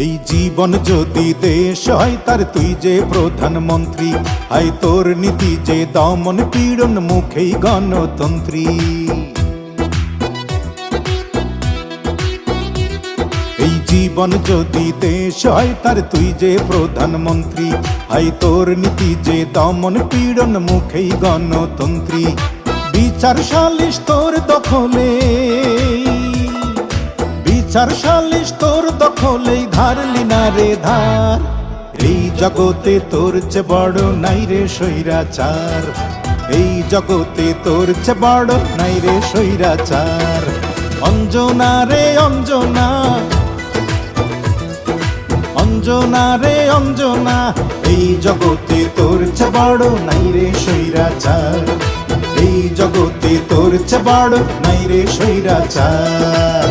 এই জীবন যদি দেশ হয় তার তুই যে প্রধানমন্ত্রী, আয় তোর নীতি যে দমন পীড়ন মুখেই গণতন্ত্রী। এই জীবন যদি দেশ হয় তার তুই যে প্রধানমন্ত্রী, আয় তোর নীতি যে দমন পীড়ন মুখেই গণতন্ত্রী। বিচার সালিশ তোর দখলে, বিচার সালিশ তোর দখলেই ধারলি না রে ধার। এই জগতে তোর চেয়ে বড় নাই রে স্বৈরাচার, এই জগতে তোর চেয়ে বড় নাই রে স্বৈরাচার। অঞ্জনা রে অঞ্জনা, অঞ্জনা রে অঞ্জনা, এই জগতে তোর চেয়ে বড় নাই রে স্বৈরাচার, এই জগতে তোর চেয়ে বড় নাই রে স্বৈরাচার।